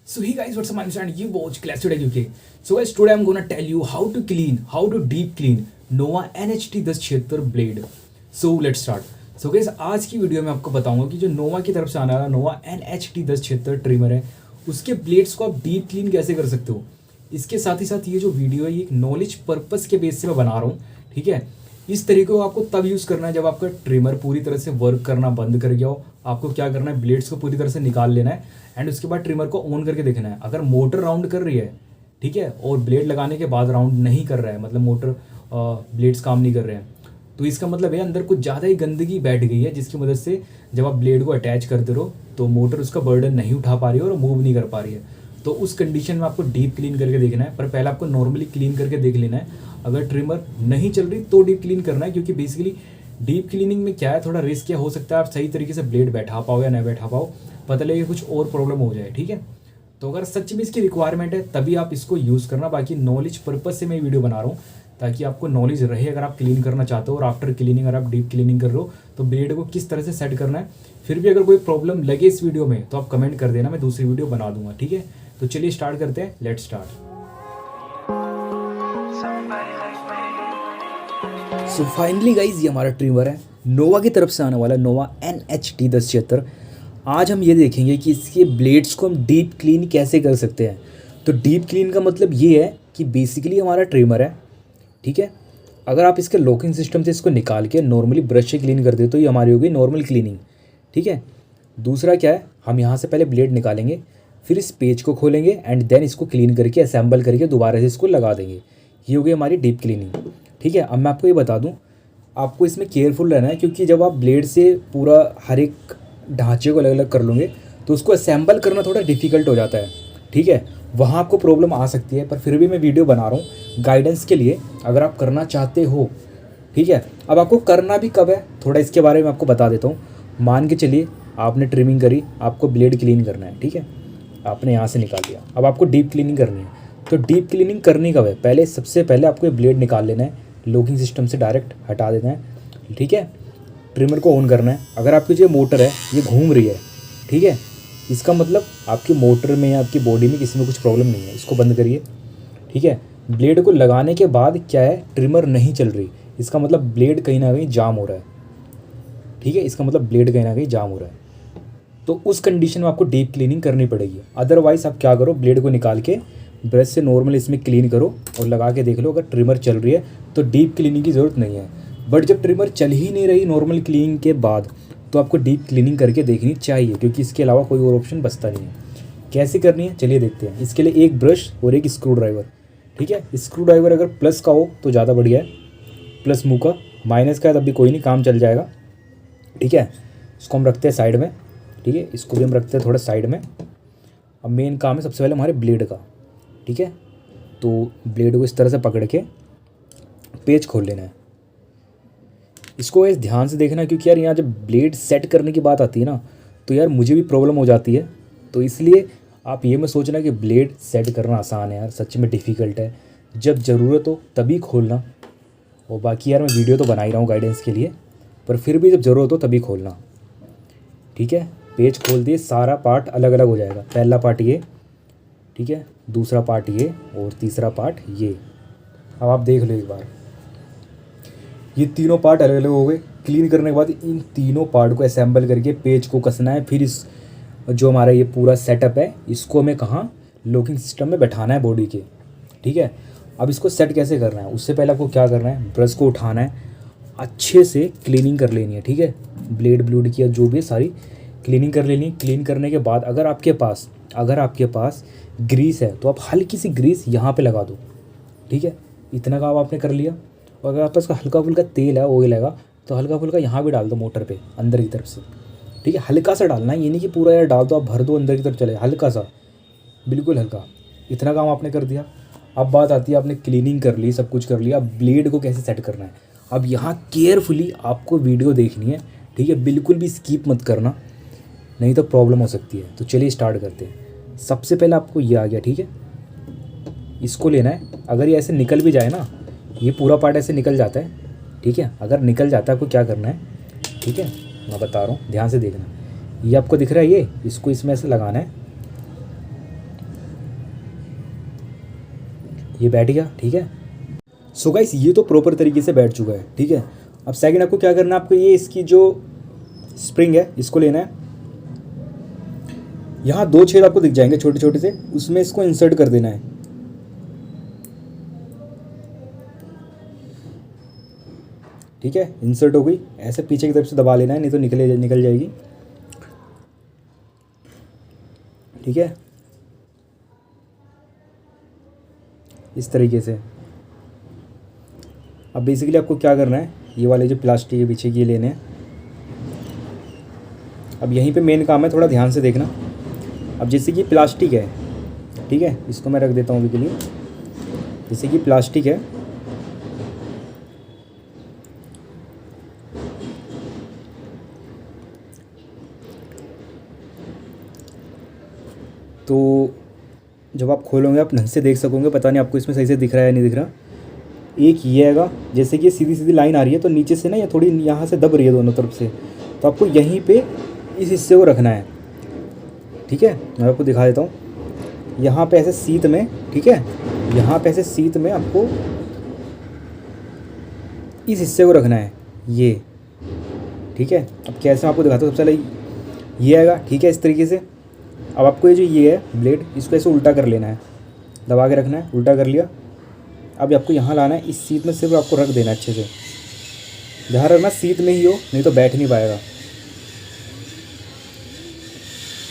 So hey guys, what's up? I'm and you watch Class Today UK. So guys, today I'm gonna tell you how to deep clean Nova NHT 1076 blade. So let's start. So guys, आज की video में आपको बताऊंगा कि जो नोवा की तरफ से आने वाला नोवा NHT 1076 ट्रिमर है, उसके ब्लेड्स को आप डीप क्लीन कैसे कर सकते हो। इसके साथ ही साथ ये जो वीडियो है ये एक नॉलेज पर्पस के बेस से मैं बना रहा हूँ, ठीक है। इस तरीके को आपको तब यूज़ करना है जब आपका ट्रिमर पूरी तरह से वर्क करना बंद कर गया हो। आपको क्या करना है, ब्लेड्स को पूरी तरह से निकाल लेना है एंड उसके बाद ट्रिमर को ऑन करके देखना है। अगर मोटर राउंड कर रही है, ठीक है, और ब्लेड लगाने के बाद राउंड नहीं कर रहा है, मतलब मोटर ब्लेड्स काम नहीं कर रहे हैं, तो इसका मतलब है अंदर कुछ ज़्यादा ही गंदगी बैठ गई है, जिसकी मदद से जब आप ब्लेड को अटैच करते रहो तो मोटर उसका बर्डन नहीं उठा पा रही है और मूव नहीं कर पा रही है। तो उस कंडीशन में आपको डीप क्लीन करके देखना है, पर पहले आपको नॉर्मली क्लीन करके देख लेना है। अगर ट्रिमर नहीं चल रही तो डीप क्लीन करना है, क्योंकि बेसिकली डीप क्लीनिंग में क्या है, थोड़ा रिस्क क्या हो सकता है, आप सही तरीके से ब्लेड बैठा पाओ या नहीं बैठा पाओ, पता लगे कुछ और प्रॉब्लम हो जाए, ठीक है। तो अगर सच में इसकी रिक्वायरमेंट है तभी आप इसको यूज़ करना। बाकी नॉलेज पर्पज से मैं वीडियो बना रहा हूँ ताकि आपको नॉलेज रहे अगर आप क्लीन करना चाहते हो, और आफ्टर क्लीनिंग अगर आप डीप क्लीनिंग कर रहे हो तो ब्लेड को किस तरह से सेट करना है। फिर भी अगर कोई प्रॉब्लम लगे इस वीडियो में तो आप कमेंट कर देना, मैं दूसरी वीडियो बना दूंगा, ठीक है। तो चलिए स्टार्ट करते हैं, let start. So finally guys ये हमारा ट्रिमर है, नोवा की तरफ से आने वाला नोवा NHT 1076। आज हम ये देखेंगे कि इसके ब्लेड्स को हम डीप क्लीन कैसे कर सकते हैं। तो डीप क्लीन का मतलब ये है कि बेसिकली हमारा ट्रिमर है, ठीक है। अगर आप इसके लॉकिंग सिस्टम से इसको निकाल के नॉर्मली ब्रश से क्लीन कर दे तो ये हमारी होगी नॉर्मल क्लीनिंग, ठीक है। दूसरा क्या है, हम यहाँ से पहले ब्लेड निकालेंगे, फिर इस पेज को खोलेंगे एंड देन इसको क्लीन करके असेंबल करके दोबारा से इसको लगा देंगे। ये होगी हमारी डीप क्लीनिंग, ठीक है। अब मैं आपको ये बता दूं, आपको इसमें केयरफुल रहना है, क्योंकि जब आप ब्लेड से पूरा हर एक ढांचे को अलग अलग कर लोगे तो उसको असेंबल करना थोड़ा डिफिकल्ट हो जाता है, ठीक है। वहाँ आपको प्रॉब्लम आ सकती है, पर फिर भी मैं वीडियो बना रहा हूँ गाइडेंस के लिए, अगर आप करना चाहते हो, ठीक है। अब आपको करना भी कब है, थोड़ा इसके बारे में आपको बता देता हूँ। मान के चलिए आपने ट्रिमिंग करी, आपको ब्लेड क्लीन करना है, ठीक है। आपने यहाँ से निकाल लिया, अब आपको डीप क्लीनिंग करनी है। तो डीप क्लीनिंग करनी कब है, पहले सबसे पहले आपको ये ब्लेड निकाल लेना है, लॉकिंग सिस्टम से डायरेक्ट हटा देना है, ठीक है। ट्रिमर को ऑन करना है। अगर आपकी जो मोटर है ये घूम रही है, ठीक है, इसका मतलब आपकी मोटर में या आपकी बॉडी में किसी में कुछ प्रॉब्लम नहीं है, इसको बंद करिए, ठीक है। ब्लेड को लगाने के बाद क्या है, ट्रिमर नहीं चल रही, इसका मतलब ब्लेड कहीं ना कहीं जाम हो रहा है, ठीक है। इसका मतलब ब्लेड कहीं ना कहीं जाम हो रहा है, तो उस कंडीशन में आपको डीप क्लीनिंग करनी पड़ेगी। अदरवाइज़ आप क्या करो, ब्लेड को निकाल के ब्रश से नॉर्मल इसमें क्लीन करो और लगा के देख लो, अगर ट्रिमर चल रही है तो डीप क्लीनिंग की ज़रूरत नहीं है। बट जब ट्रिमर चल ही नहीं रही नॉर्मल क्लीनिंग के बाद, तो आपको डीप क्लीनिंग करके देखनी चाहिए, क्योंकि इसके अलावा कोई और ऑप्शन बचता नहीं है। कैसे करनी है चलिए देखते हैं। इसके लिए एक ब्रश और एक स्क्रू ड्राइवर, ठीक है। स्क्रू ड्राइवर अगर प्लस का हो तो ज़्यादा बढ़िया है, प्लस मुँह का, माइनस का है तब भी कोई नहीं, काम चल जाएगा, ठीक है। इसको हम रखते हैं साइड में, ठीक है। इसको भी हम रखते हैं थोड़ा साइड में। अब मेन काम है सबसे पहले हमारे ब्लेड का, ठीक है। तो ब्लेड को इस तरह से पकड़ के पेज खोल लेना है। इसको इस ध्यान से देखना, क्योंकि यार यहाँ जब ब्लेड सेट करने की बात आती है ना, तो यार मुझे भी प्रॉब्लम हो जाती है। तो इसलिए आप ये मत सोचना कि ब्लेड सेट करना आसान है, यार सच में डिफ़िकल्ट है। जब ज़रूरत हो तभी खोलना, और बाकी यार मैं वीडियो तो बना ही रहा हूँ गाइडेंस के लिए, पर फिर भी जब ज़रूरत हो तभी खोलना, ठीक है। पेज खोल दिए, सारा पार्ट अलग अलग हो जाएगा। पहला पार्ट ये, ठीक है, दूसरा पार्ट ये, और तीसरा पार्ट ये। अब आप देख लो एक बार, ये तीनों पार्ट अलग अलग हो गए। क्लीन करने के बाद इन तीनों पार्ट को असेंबल करके पेज को कसना है। फिर इस जो हमारा ये पूरा सेटअप है इसको हमें कहाँ, लॉकिंग सिस्टम में बैठाना है बॉडी के, ठीक है। अब इसको सेट कैसे करना है, उससे पहले आपको क्या करना है, ब्रश को उठाना है, अच्छे से क्लीनिंग कर लेनी है, ठीक है। ब्लेड ब्लूड की जो भी सारी क्लीनिंग कर लेनी है। क्लीन करने के बाद अगर आपके पास ग्रीस है तो आप हल्की सी ग्रीस यहाँ पे लगा दो, ठीक है। इतना काम आपने कर लिया। और अगर आपके पास हल्का फुल्का तेल है, ऑयल हैगा, तो हल्का फुल्का यहाँ भी डाल दो मोटर पे अंदर की तरफ से, ठीक है। हल्का सा डालना है, ये नहीं कि पूरा यार डाल दो, आप भर दो अंदर की तरफ चले, हल्का सा, बिल्कुल हल्का। इतना काम आपने कर दिया। अब बात आती है, आपने क्लीनिंग कर ली, सब कुछ कर लिया, अब ब्लेड को कैसे सेट करना है। अब यहाँ केयरफुली आपको वीडियो देखनी है, ठीक है। बिल्कुल भी स्किप मत करना, नहीं तो प्रॉब्लम हो सकती है। तो चलिए स्टार्ट करते हैं। सबसे पहले आपको ये आ गया, ठीक है, इसको लेना है। अगर ये ऐसे निकल भी जाए ना, ये पूरा पार्ट ऐसे निकल जाता है, ठीक है। अगर निकल जाता है आपको क्या करना है, ठीक है, मैं बता रहा हूँ, ध्यान से देखना। ये आपको दिख रहा है, ये इसको इसमें ऐसे लगाना है, ये बैठ गया, ठीक है। सो गाइस ये तो प्रॉपर तरीके से बैठ चुका है, ठीक है। अब सेकंड आपको क्या करना है, आपको ये इसकी जो स्प्रिंग है इसको लेना है। यहाँ 2 छेद आपको दिख जाएंगे छोटे छोटे से, उसमें इसको इंसर्ट कर देना है, ठीक है। इंसर्ट हो गई, ऐसे पीछे की तरफ से दबा लेना है, नहीं तो निकल जाएगी, ठीक है। इस तरीके से। अब बेसिकली आपको क्या करना है, ये वाले जो प्लास्टिक के पीछे की लेने हैं। अब यहीं पे मेन काम है, थोड़ा ध्यान से देखना। अब जैसे कि प्लास्टिक है, ठीक है, इसको मैं रख देता हूँ अभी के लिए। जैसे कि प्लास्टिक है, तो जब आप खोलोगे आप ढंग से देख सकोगे। पता नहीं आपको इसमें सही से दिख रहा है या नहीं दिख रहा। एक ये आएगा, जैसे कि सीधी सीधी लाइन आ रही है, तो नीचे से ना ये थोड़ी यहाँ से दब रही है दोनों तरफ से, तो आपको यहीं पे इस हिस्से को रखना है, ठीक है। मैं आपको दिखा देता हूँ। यहाँ पे ऐसे सीत में, ठीक है, यहाँ पे ऐसे सीत में आपको इस हिस्से को रखना है, ये, ठीक है। अब कैसे आपको दिखाता हूँ। सबसे पहले ये आएगा, ठीक है, इस तरीके से। अब आपको ये जो ये है ब्लेड, इसको ऐसे उल्टा कर लेना है, दबा के रखना है, उल्टा कर लिया। अब आपको यहाँ लाना है, इस सीट में सिर्फ आपको रख देना है अच्छे से। ध्यान रखना सीट में ही हो, नहीं तो बैठ नहीं पाएगा।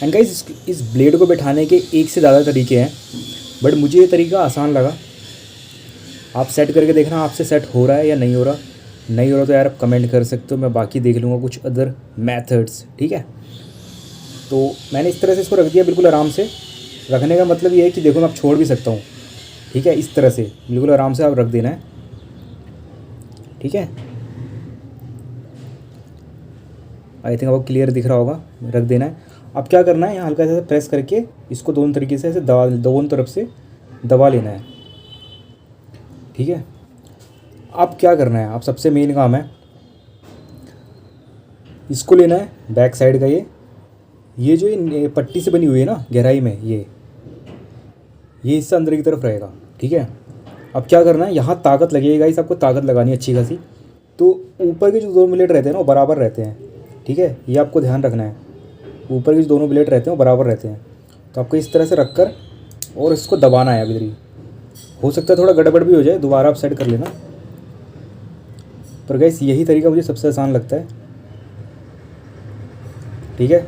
एंड गाइस इस ब्लेड को बैठाने के एक से ज़्यादा तरीके हैं, बट मुझे ये तरीका आसान लगा। आप सेट करके देखना आपसे सेट हो रहा है या नहीं हो रहा। नहीं हो रहा तो यार आप कमेंट कर सकते हो, मैं बाकी देख लूँगा कुछ अदर मेथड्स, ठीक है। तो मैंने इस तरह से इसको रख दिया, बिल्कुल आराम से। रखने का मतलब ये है कि देखो मैं आप छोड़ भी सकता हूँ, ठीक है। इस तरह से बिल्कुल आराम से आप रख देना है, ठीक है। आई थिंक आपको क्लियर दिख रहा होगा, रख देना है। अब क्या करना है, यहाँ हल्का सा प्रेस करके इसको दोनों तरीके से ऐसे दबा, दोनों तरफ से दबा लेना है, ठीक है। अब क्या करना है, आप सबसे मेन काम है, इसको लेना है बैक साइड का ये जो ये पट्टी से बनी हुई है ना गहराई में, ये हिस्सा अंदर की तरफ रहेगा, ठीक है। अब क्या करना है, यहाँ ताकत लगेगा, इस आपको ताकत लगानी है अच्छी खासी। तो ऊपर के जो 2 ब्लेड रहते हैं ना वो बराबर रहते हैं, ठीक है। ये आपको ध्यान रखना है, ऊपर के जो दोनों ब्लेड रहते हैं वो बराबर रहते हैं। तो आपको इस तरह से रख कर और इसको दबाना है। अभी हो सकता है थोड़ा गड़बड़ भी हो जाए, दोबारा आप सेट कर लेना। पर गाइस यही तरीका मुझे सबसे आसान लगता है, ठीक है।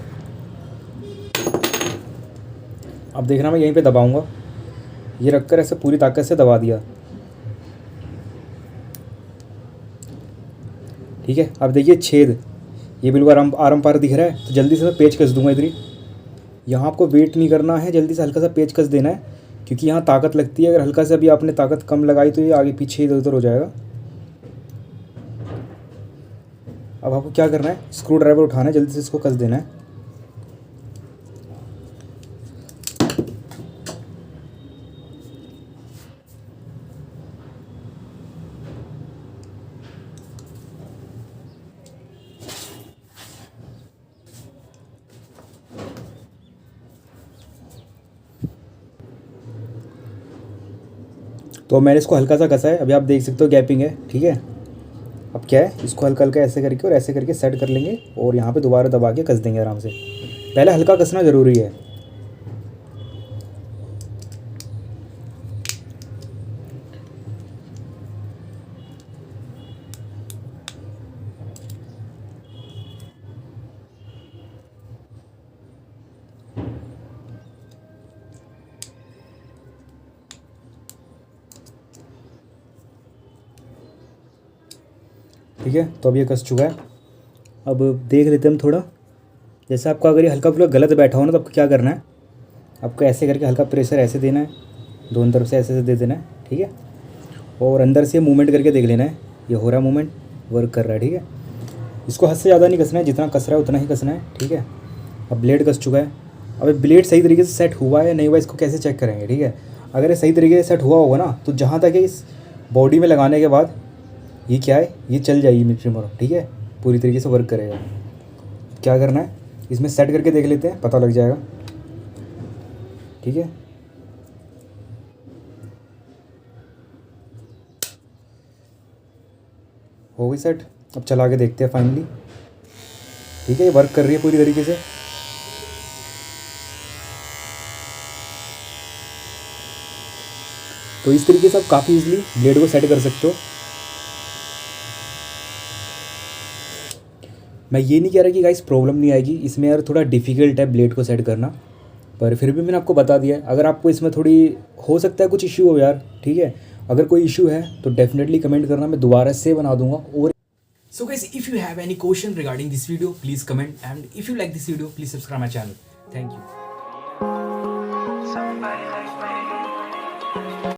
अब देखना मैं यहीं पे दबाऊंगा, ये रखकर ऐसे पूरी ताकत से दबा दिया, ठीक है। अब देखिए छेद ये बिल्कुल आराम पार दिख रहा है, तो जल्दी से मैं पेच कस दूंगा इधर ही। यहाँ आपको वेट नहीं करना है, जल्दी से हल्का सा पेच कस देना है, क्योंकि यहाँ ताकत लगती है। अगर हल्का सा भी आपने ताकत कम लगाई तो ये आगे पीछे इधर उधर हो जाएगा। अब आपको क्या करना है, स्क्रू ड्राइवर उठाना है, जल्दी से इसको कस देना है। तो मैंने इसको हल्का सा कसा है, अभी आप देख सकते हो गैपिंग है, ठीक है। अब क्या है, इसको हल्का हल्का ऐसे करके और ऐसे करके सेट कर लेंगे और यहाँ पे दोबारा दबा के कस देंगे आराम से। पहले हल्का कसना ज़रूरी है। ठीक है, तो अब ये कस चुका है। अब देख लेते हैं हम थोड़ा। जैसे आपका अगर ये हल्का फुल्का गलत बैठा हो ना, तो आपको क्या करना है, आपको ऐसे करके हल्का प्रेशर ऐसे देना है, दोनों तरफ से ऐसे दे देना है, ठीक है। और अंदर से मूवमेंट करके देख लेना है, ये हो रहा है मूवमेंट, वर्क कर रहा है, ठीक है। इसको हद से ज़्यादा नहीं कसना है, जितना कस रहा है उतना ही कसना है, ठीक है। अब ब्लेड कस चुका है। अब ब्लेड सही तरीके से सेट हुआ है या नहीं हुआ, इसको कैसे चेक करेंगे, ठीक है। अगर ये सही तरीके से सेट हुआ होगा ना, तो जहाँ तक इस बॉडी में लगाने के बाद ये क्या है, ये चल जाएगी ट्रिमर, ठीक है, पूरी तरीके से वर्क करेगा। क्या करना है, इसमें सेट करके देख लेते हैं, पता लग जाएगा, ठीक है। हो गई सेट। अब चला के देखते हैं फाइनली। ठीक है, ये वर्क कर रही है पूरी तरीके से। तो इस तरीके से आप काफ़ी इजीली ब्लेड को सेट कर सकते हो। मैं ये नहीं कह रहा कि गाइस प्रॉब्लम नहीं आएगी इसमें, यार थोड़ा डिफ़िकल्ट है ब्लेड को सेट करना, पर फिर भी मैंने आपको बता दिया है। अगर आपको इसमें थोड़ी हो सकता है कुछ इश्यू हो यार, ठीक है, अगर कोई इश्यू है तो डेफिनेटली कमेंट करना, मैं दोबारा से बना दूंगा। और so guys, if you have any question regarding this video, please comment, and if you like this video, please subscribe my channel. Thank you. Somebody like my